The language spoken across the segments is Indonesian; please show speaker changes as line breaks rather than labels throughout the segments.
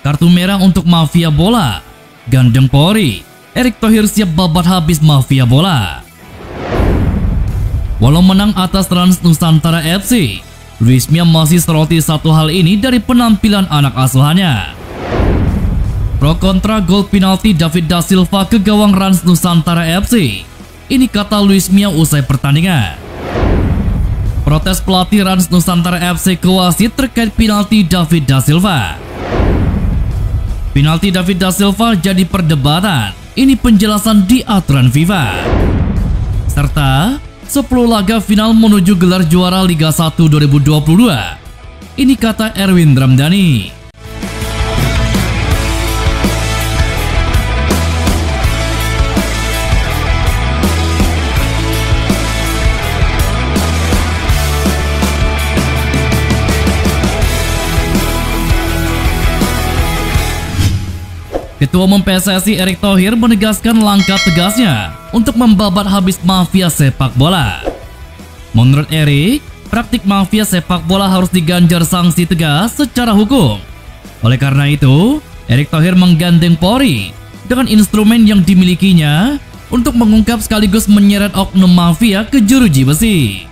Kartu merah untuk mafia bola. Gandeng Polri, Erick Thohir siap babat habis mafia bola. Walau menang atas Rans Nusantara FC, Luis Mia masih soroti satu hal ini dari penampilan anak asuhannya. Pro kontra gol penalti David da Silva ke gawang Rans Nusantara FC. Ini kata Luis Mia usai pertandingan. Protes pelatih Rans Nusantara FC ke wasit terkait penalti David da Silva. Penalti David da Silva jadi perdebatan. Ini penjelasan di aturan FIFA. Serta 10 laga final menuju gelar juara Liga 1 2022. Ini kata Erwin Ramdhani. Ketua Umum PSSI Erick Thohir menegaskan langkah tegasnya untuk membabat habis mafia sepak bola. Menurut Erick, praktik mafia sepak bola harus diganjar sanksi tegas secara hukum. Oleh karena itu, Erick Thohir menggandeng Polri dengan instrumen yang dimilikinya untuk mengungkap sekaligus menyeret oknum mafia ke jeruji besi.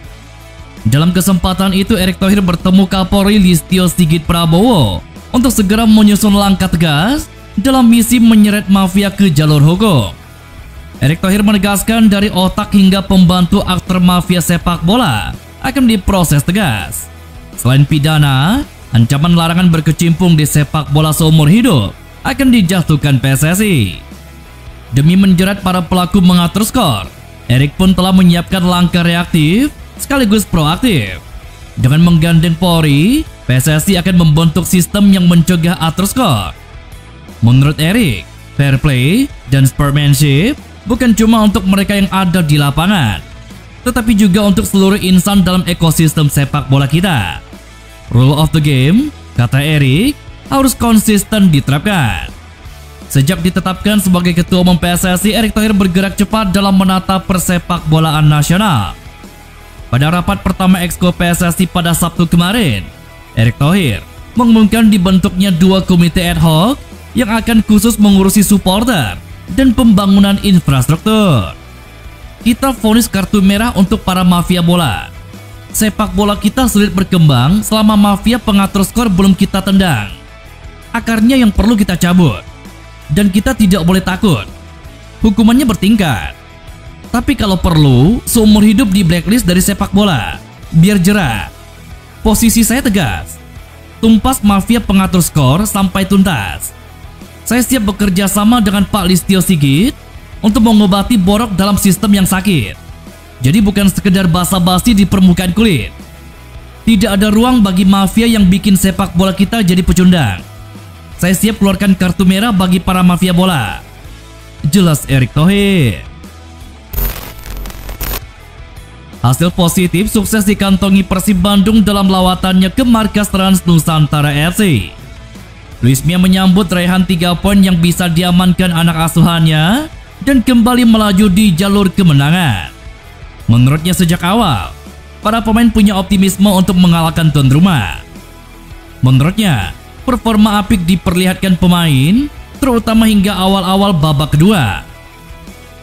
Dalam kesempatan itu, Erick Thohir bertemu Kapolri Listio Sigit Prabowo untuk segera menyusun langkah tegas dalam misi menyeret mafia ke jalur hukum. Erick Thohir menegaskan dari otak hingga pembantu aktor mafia sepak bola akan diproses tegas. Selain pidana, ancaman larangan berkecimpung di sepak bola seumur hidup akan dijatuhkan PSSI. Demi menjerat para pelaku mengatur skor, Erick pun telah menyiapkan langkah reaktif sekaligus proaktif. Dengan menggandeng Polri, PSSI akan membentuk sistem yang mencegah atur skor. Menurut Erick, fair play dan sportsmanship bukan cuma untuk mereka yang ada di lapangan, tetapi juga untuk seluruh insan dalam ekosistem sepak bola kita. Rule of the game, kata Erick, harus konsisten diterapkan. Sejak ditetapkan sebagai Ketua Umum PSSI, Erick Thohir bergerak cepat dalam menata persepak bolaan nasional. Pada rapat pertama Exco PSSI pada Sabtu kemarin, Erick Thohir mengumumkan dibentuknya 2 komite ad hoc yang akan khusus mengurusi supporter dan pembangunan infrastruktur. Kita vonis kartu merah untuk para mafia bola. Sepak bola kita sulit berkembang selama mafia pengatur skor belum kita tendang. Akarnya yang perlu kita cabut. Dan kita tidak boleh takut. Hukumannya bertingkat. Tapi kalau perlu, seumur hidup di blacklist dari sepak bola. Biar jerah. Posisi saya tegas. Tumpas mafia pengatur skor sampai tuntas. Saya siap bekerja sama dengan Pak Listio Sigit untuk mengobati borok dalam sistem yang sakit. Jadi bukan sekedar basa-basi di permukaan kulit. Tidak ada ruang bagi mafia yang bikin sepak bola kita jadi pecundang. Saya siap keluarkan kartu merah bagi para mafia bola. Jelas Erick Thohir. Hasil positif sukses dikantongi Persib Bandung dalam lawatannya ke markas Rans Nusantara FC. Luis Mia menyambut raihan 3 poin yang bisa diamankan anak asuhannya dan kembali melaju di jalur kemenangan. Menurutnya sejak awal, para pemain punya optimisme untuk mengalahkan tuan rumah. Menurutnya, performa apik diperlihatkan pemain, terutama hingga awal-awal babak kedua.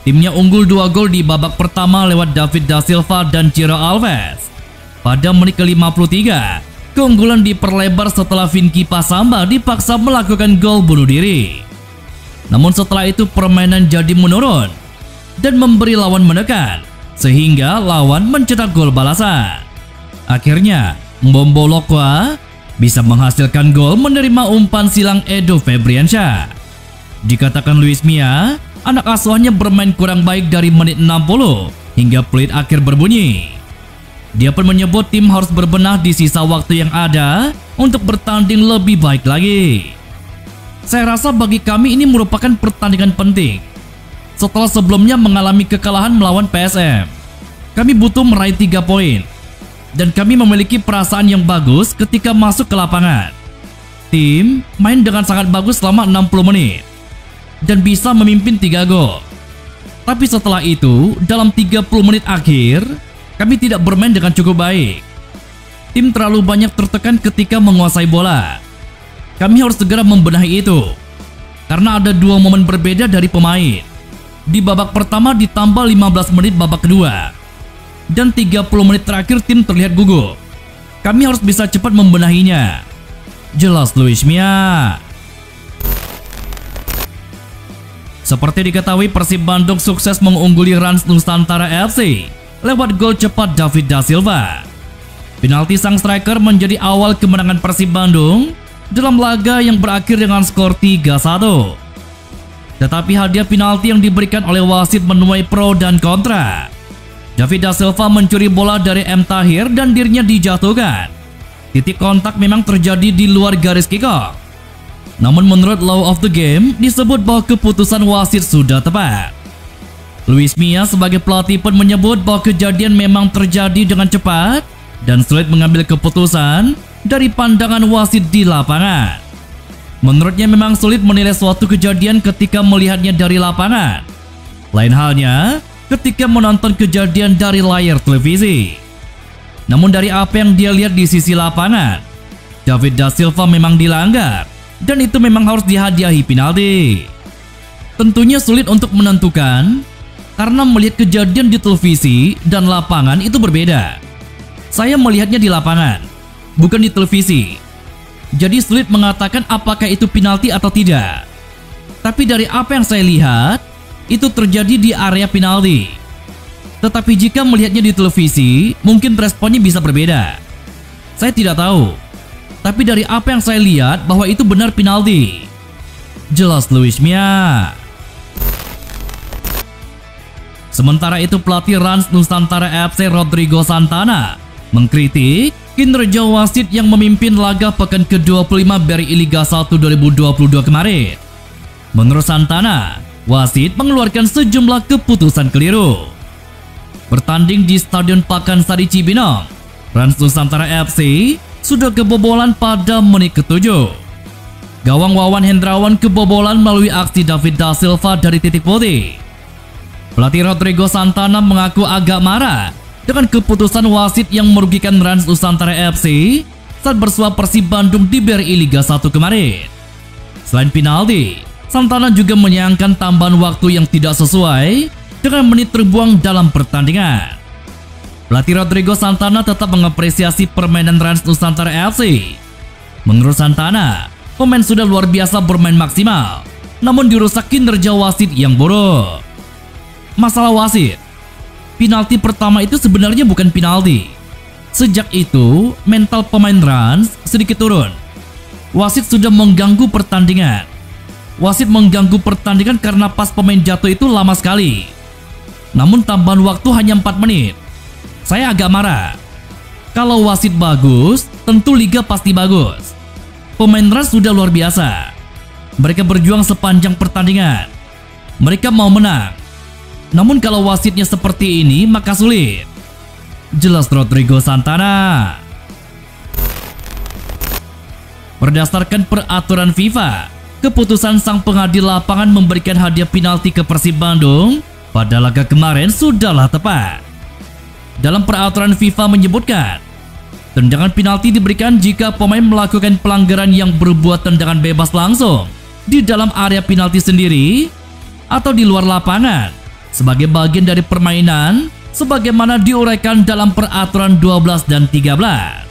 Timnya unggul 2 gol di babak pertama lewat David da Silva dan Ciro Alves. Pada menit ke-53, keunggulan diperlebar setelah Vinky Pasamba dipaksa melakukan gol bunuh diri. Namun setelah itu permainan jadi menurun dan memberi lawan menekan, sehingga lawan mencetak gol balasan. Akhirnya, Mbombo Lokwa bisa menghasilkan gol menerima umpan silang Edo Febriansyah. Dikatakan Luis Mia, anak asuhannya bermain kurang baik dari menit 60 hingga peluit akhir berbunyi. Dia pun menyebut tim harus berbenah di sisa waktu yang ada untuk bertanding lebih baik lagi. Saya rasa bagi kami ini merupakan pertandingan penting. Setelah sebelumnya mengalami kekalahan melawan PSM, kami butuh meraih 3 poin. Dan kami memiliki perasaan yang bagus ketika masuk ke lapangan. Tim main dengan sangat bagus selama 60 menit dan bisa memimpin 3 gol. Tapi setelah itu, dalam 30 menit akhir, kami tidak bermain dengan cukup baik. Tim terlalu banyak tertekan ketika menguasai bola. Kami harus segera membenahi itu. Karena ada dua momen berbeda dari pemain. Di babak pertama ditambah 15 menit babak kedua. Dan 30 menit terakhir tim terlihat gugup. Kami harus bisa cepat membenahinya. Jelas Luis Mia. Seperti diketahui, Persib Bandung sukses mengungguli Rans Nusantara FC lewat gol cepat David Da Silva. Penalti sang striker menjadi awal kemenangan Persib Bandung dalam laga yang berakhir dengan skor 3-1. Tetapi hadiah penalti yang diberikan oleh wasit menuai pro dan kontra. David Da Silva mencuri bola dari M. Tahir dan dirinya dijatuhkan. Titik kontak memang terjadi di luar garis kick-off. Namun menurut law of the game disebut bahwa keputusan wasit sudah tepat. Luis Mia sebagai pelatih pun menyebut bahwa kejadian memang terjadi dengan cepat dan sulit mengambil keputusan dari pandangan wasit di lapangan. Menurutnya memang sulit menilai suatu kejadian ketika melihatnya dari lapangan. Lain halnya ketika menonton kejadian dari layar televisi. Namun dari apa yang dia lihat di sisi lapangan, David Da Silva memang dilanggar dan itu memang harus dihadiahi penalti. Tentunya sulit untuk menentukan karena melihat kejadian di televisi dan lapangan itu berbeda. Saya melihatnya di lapangan, bukan di televisi. Jadi sulit mengatakan apakah itu penalti atau tidak. Tapi dari apa yang saya lihat, itu terjadi di area penalti. Tetapi jika melihatnya di televisi, mungkin responnya bisa berbeda. Saya tidak tahu. Tapi dari apa yang saya lihat bahwa itu benar penalti. Jelas Luis Mia. Sementara itu pelatih Rans Nusantara FC Rodrigo Santana mengkritik kinerja wasit yang memimpin laga pekan ke-25 BRI Liga 1 2022 kemarin. Menurut Santana, wasit mengeluarkan sejumlah keputusan keliru. Bertanding di Stadion Pakansari Cibinong, Rans Nusantara FC sudah kebobolan pada menit ke-7. Gawang Wawan Hendrawan kebobolan melalui aksi David Da Silva dari titik putih. Pelatih Rodrigo Santana mengaku agak marah dengan keputusan wasit yang merugikan Rans Nusantara FC saat bersuap Persib Bandung di BRI Liga 1 kemarin. Selain penalti, Santana juga menyayangkan tambahan waktu yang tidak sesuai dengan menit terbuang dalam pertandingan. Pelatih Rodrigo Santana tetap mengapresiasi permainan Rans Nusantara FC. Menurut Santana, pemain sudah luar biasa bermain maksimal, namun dirusak kinerja wasit yang buruk. Masalah wasit, penalti pertama itu sebenarnya bukan penalti. Sejak itu, mental pemain Rans sedikit turun. Wasit sudah mengganggu pertandingan. Wasit mengganggu pertandingan karena pas pemain jatuh itu lama sekali. Namun tambahan waktu hanya 4 menit. Saya agak marah. Kalau wasit bagus, tentu liga pasti bagus. Pemain Rans sudah luar biasa. Mereka berjuang sepanjang pertandingan. Mereka mau menang. Namun kalau wasitnya seperti ini, maka sulit. Jelas Rodrigo Santana. Berdasarkan peraturan FIFA, keputusan sang pengadil lapangan memberikan hadiah penalti ke Persib Bandung pada laga kemarin sudahlah tepat. Dalam peraturan FIFA menyebutkan, tendangan penalti diberikan jika pemain melakukan pelanggaran yang berbuat tendangan bebas langsung di dalam area penalti sendiri atau di luar lapangan sebagai bagian dari permainan sebagaimana diuraikan dalam peraturan 12 dan 13.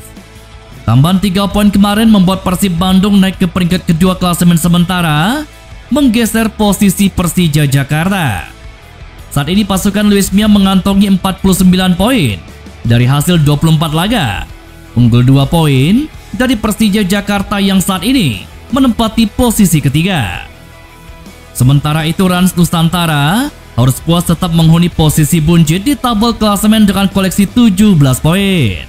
Tambahan 3 poin kemarin membuat Persib Bandung naik ke peringkat kedua klasemen sementara, menggeser posisi Persija Jakarta. Saat ini pasukan Luis Mia mengantongi 49 poin dari hasil 24 laga, unggul 2 poin dari Persija Jakarta yang saat ini menempati posisi ketiga. Sementara itu Rans Nusantara harus puas tetap menghuni posisi buncit di tabel klasemen dengan koleksi 17 poin.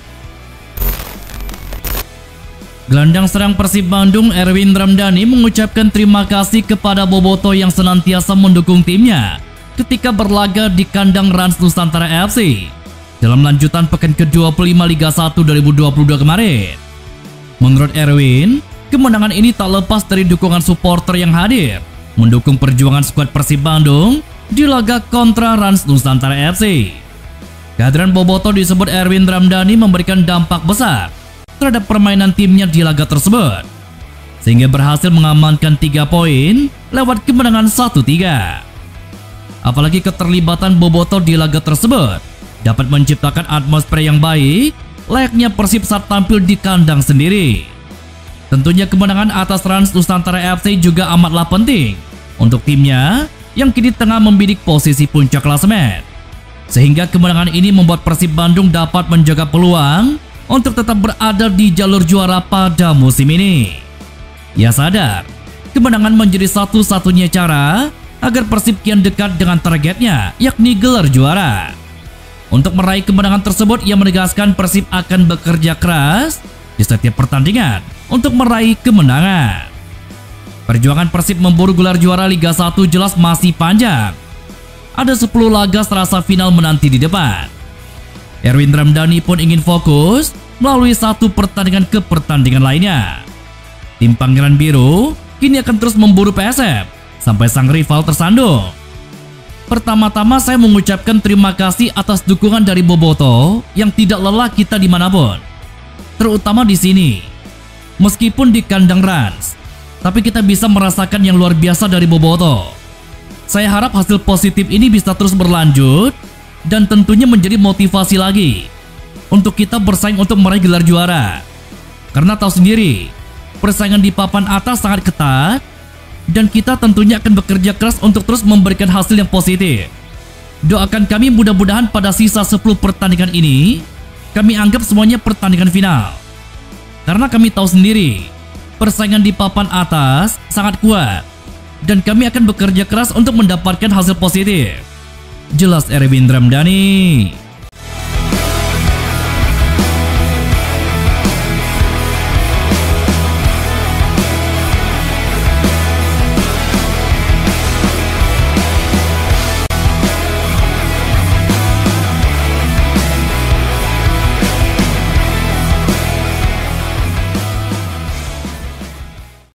Gelandang serang Persib Bandung Erwin Ramdhani mengucapkan terima kasih kepada Boboto yang senantiasa mendukung timnya ketika berlaga di kandang Rans Nusantara FC dalam lanjutan pekan ke-25 Liga 1 2022 kemarin. Menurut Erwin, kemenangan ini tak lepas dari dukungan supporter yang hadir mendukung perjuangan skuad Persib Bandung di laga kontra Rans Nusantara FC. Kehadiran Boboto disebut Erwin Ramdhani memberikan dampak besar terhadap permainan timnya di laga tersebut. sehingga berhasil mengamankan 3 poin lewat kemenangan 1-3. Apalagi keterlibatan Bobotoh di laga tersebut dapat menciptakan atmosfer yang baik layaknya Persib saat tampil di kandang sendiri. Tentunya kemenangan atas Rans Nusantara FC juga amatlah penting untuk timnya yang kini tengah membidik posisi puncak klasemen. Sehingga kemenangan ini membuat Persib Bandung dapat menjaga peluang untuk tetap berada di jalur juara pada musim ini. Ia sadar, kemenangan menjadi satu-satunya cara agar Persib kian dekat dengan targetnya, yakni gelar juara. Untuk meraih kemenangan tersebut, ia menegaskan Persib akan bekerja keras di setiap pertandingan untuk meraih kemenangan. Perjuangan Persib memburu gelar juara Liga 1 jelas masih panjang. Ada 10 laga serasa final menanti di depan. Erwin Ramdhani pun ingin fokus melalui satu pertandingan ke pertandingan lainnya. Tim Pangeran Biru kini akan terus memburu PSM sampai sang rival tersandung. Pertama-tama saya mengucapkan terima kasih atas dukungan dari Bobotoh yang tidak lelah kita dimanapun, terutama di sini. Meskipun di kandang Rans, tapi kita bisa merasakan yang luar biasa dari Bobotoh. Saya harap hasil positif ini bisa terus berlanjut dan tentunya menjadi motivasi lagi untuk kita bersaing untuk meraih gelar juara. Karena tahu sendiri, persaingan di papan atas sangat ketat dan kita tentunya akan bekerja keras untuk terus memberikan hasil yang positif. Doakan kami mudah-mudahan pada sisa 10 pertandingan ini kami anggap semuanya pertandingan final. Karena kami tahu sendiri, persaingan di papan atas sangat kuat dan kami akan bekerja keras untuk mendapatkan hasil positif. Jelas Erwin Ramdhani.